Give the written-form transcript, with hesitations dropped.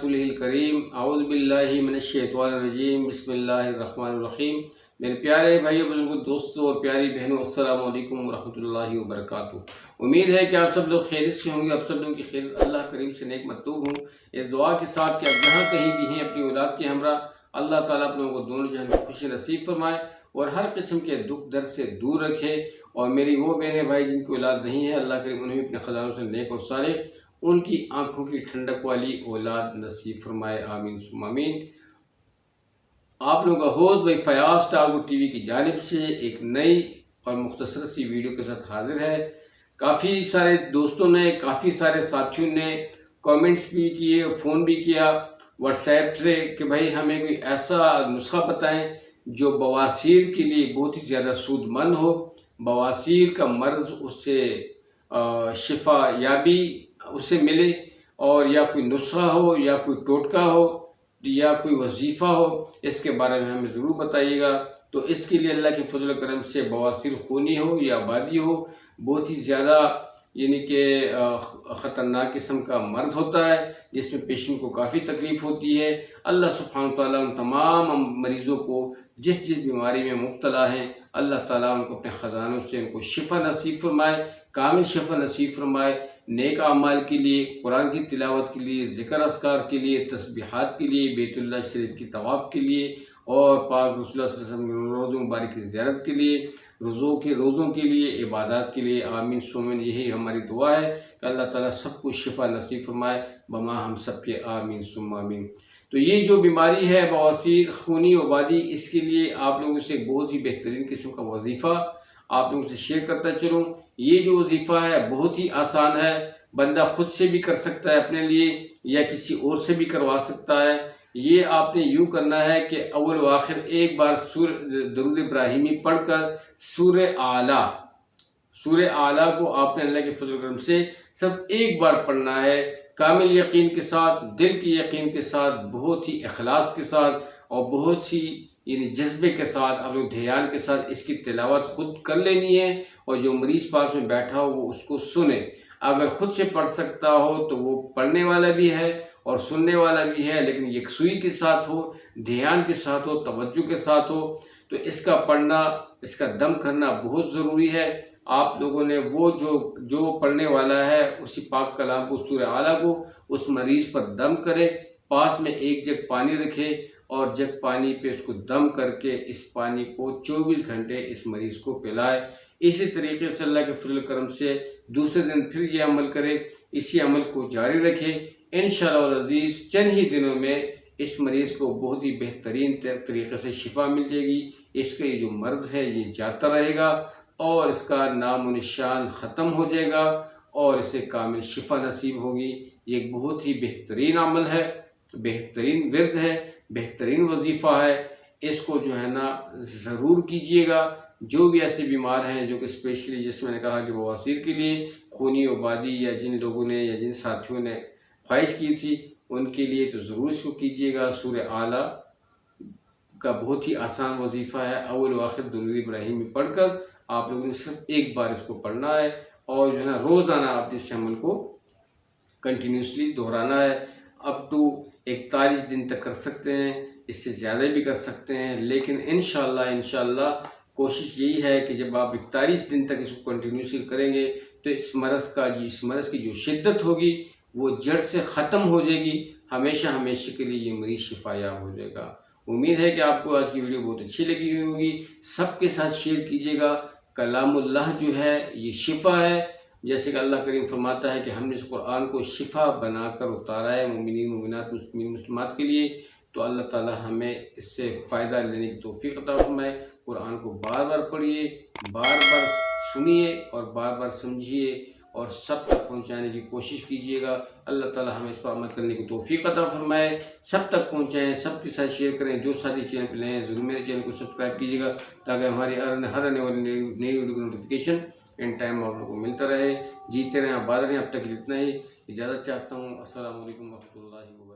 रसूलिहिल करीम अऊज़ु बिल्लाहि मिनश्शैतानिर्रजीम बिस्मिल्लाहिर्रहमानिर्रहीम। मेरे प्यारे भाइयों बुजुर्गों दोस्तों और प्यारी बहनों, अस्सलामु अलैकुम वरहमतुल्लाहि वबरकातुहू। उम्मीद है कि आप सब लोग खैरियत से होंगे। आप सब लोगों की खैरियत अल्लाह करीम से नेक मतलूब हूँ। इस दुआ के साथ कि आप जहाँ कहीं भी हैं अपनी औलाद के हमरा अल्लाह ताला आप लोगों को दोनों जहां में खुशी नसीब फरमाए और हर किस्म के दुख दर्द से दूर रखे। और मेरी वो बहनें भाई जिनकी औलाद नहीं है, अल्लाह करीम उन्हें भी अपने खजानों से नेक और सालिह उनकी आंखों की ठंडक वाली औलाद नसीब फरमाए, आमीन सुम्मा आमीन। आप लोगों का होस्ट भाई फयाज टागो टीवी की जानिब से एक नई और मुख्तसर सी वीडियो के साथ हाजिर है। काफ़ी सारे दोस्तों ने, काफ़ी सारे साथियों ने कमेंट्स भी किए, फ़ोन भी किया व्हाट्सएप से कि भाई हमें कोई ऐसा नुस्खा बताएं जो बवासीर के लिए बहुत ही ज़्यादा सूदमंद हो, बवासीर का मर्ज़ उससे शिफा याबी उसे मिले, और या कोई नुस्खा हो या कोई टोटका हो या कोई वजीफ़ा हो, इसके बारे में हमें ज़रूर बताइएगा। तो इसके लिए अल्लाह के फजल करम से बवासीर खूनी हो या आबादी हो, बहुत ही ज़्यादा यानी कि ख़तरनाक किस्म का मर्ज़ होता है जिसमें पेशेंट को काफ़ी तकलीफ़ होती है। अल्लाह सुब्हानहू व तआला उन तमाम मरीज़ों को जिस बीमारी में मुब्तला हैं, अल्लाह ताला उनको अपने ख़जानों से उनको शिफा नसीब फरमाए, कामिल शिफा नसीब फरमाए। नेक अमाल के लिए, कुरान की तिलावत के लिए, ज़िक्र अस्कार के लिए, तस्बीहात के लिए, बैतुल्लाह शरीफ की तवाफ़ के लिए और पाक रसूलुल्लाह सल्लल्लाहु अलैहि वसल्लम के रोज़ों मुबारक की ज़ियारत के लिए, रोज़ों के लिए, इबादत के लिए, आमीन सुम्मा। यही हमारी दुआ है कि अल्लाह ताला सबको शिफा नसीब फरमाए, बमा हम सब के आमीन सुम्मा आमीन। तो ये जो बीमारी है बवासीर खूनी आबादी, इसके लिए आप लोगों से बहुत ही बेहतरीन किस्म का वजीफ़ा आप लोगों से शेयर करता चलूँ। ये जो वजीफ़ा है बहुत ही आसान है, बंदा खुद से भी कर सकता है अपने लिए या किसी और से भी करवा सकता है। ये आपने यूँ करना है कि अव्वल व आखिर एक बार दरूद इब्राहिमी पढ़कर सूरह आला को आपने अल्लाह के फजल करम से सिर्फ एक बार पढ़ना है, कामिल यकीन के साथ, दिल के यकीन के साथ, बहुत ही इखलास के साथ और बहुत ही यानी जज्बे के साथ, आप लोग ध्यान के साथ इसकी तिलावत खुद कर लेनी है और जो मरीज़ पास में बैठा हो वो उसको सुने। अगर खुद से पढ़ सकता हो तो वो पढ़ने वाला भी है और सुनने वाला भी है, लेकिन यकसुई के साथ हो, ध्यान के साथ हो, तवज्जो के साथ हो। तो इसका पढ़ना, इसका दम करना बहुत ज़रूरी है। आप लोगों ने वो जो पढ़ने वाला है उसी पाक कलाम को, सूरह आला को, उस मरीज़ पर दम करे, पास में एक जग पानी रखे और जग पानी पे उसको दम करके इस पानी को 24 घंटे इस मरीज़ को पिलाए। इसी तरीके से अल्लाह के फजल करम से दूसरे दिन फिर ये अमल करे, इसी अमल को जारी रखे। इंशाअल्लाह अज़ीज़ चंद ही दिनों में इस मरीज़ को बहुत ही बेहतरीन तरीके से शिफा मिल जाएगी। इसका ये जो मर्ज़ है ये जाता रहेगा और इसका नाम निशान ख़त्म हो जाएगा और इसे कामिल शिफा नसीब होगी। ये एक बहुत ही बेहतरीन अमल है, बेहतरीन विर्द है, बेहतरीन वजीफ़ा है। इसको जो है ना ज़रूर कीजिएगा। जो भी ऐसे बीमार हैं जो कि स्पेशली, जैसे मैंने कहा कि बवासीर के लिए, खूनी आबादी, या जिन लोगों ने या जिन साथियों ने ख्वाहिश की थी उनके लिए तो ज़रूर इसको कीजिएगा। सूरह आला का बहुत ही आसान वजीफ़ा है, अव्वल व आखिर दरूद इब्राहिमी पढ़कर आप लोगों ने सिर्फ एक बार इसको पढ़ना है और जो है ना रोज़ाना आपने इस अमल को कंटिन्यूसली दोहराना है। अप टू 41 दिन तक कर सकते हैं, इससे ज़्यादा भी कर सकते हैं, लेकिन इंशाअल्लाह कोशिश यही है कि जब आप 41 दिन तक इसको कंटिन्यूसली करेंगे तो इस मर्ज़ की जो शिद्दत होगी वो जड़ से ख़त्म हो जाएगी। हमेशा के लिए ये मरीज़ शिफायाब हो जाएगा। उम्मीद है कि आपको आज की वीडियो बहुत अच्छी लगी हुई होगी। सबके साथ शेयर कीजिएगा। कलामुल्लाह जो है ये शिफा है, जैसे कि अल्लाह करीम फरमाता है कि हमने इस कुरान को शिफा बनाकर उतारा है मोमिनीन मोमिनात मुस्लिमीन मुस्लिमात के लिए। तो अल्लाह ताला हमें इससे फ़ायदा लेने की तौफीक अता फरमाए। कुरान को बार बार पढ़िए, बार बार सुनिए और बार बार समझिए और सब तक पहुंचाने की कोशिश कीजिएगा। अल्लाह ताला हमें इस पर अमल करने की तौफीक अता फरमाए। सब तक पहुंचाएं, सबके साथ शेयर करें। जो साथी चैनल पर नए हैं ज़रूर मेरे चैनल को सब्सक्राइब कीजिएगा ताकि हमारी हर आने वाली नई वीडियो की नोटिफिकेशन इन टाइम आप लोगों को मिलता रहे। जीते रहें, आबाद रहें। अब तक इतना ही इजाज़त चाहता हूँ। अस्सलामु अलैकुम व रहमतुल्लाहि व बरकातुहू।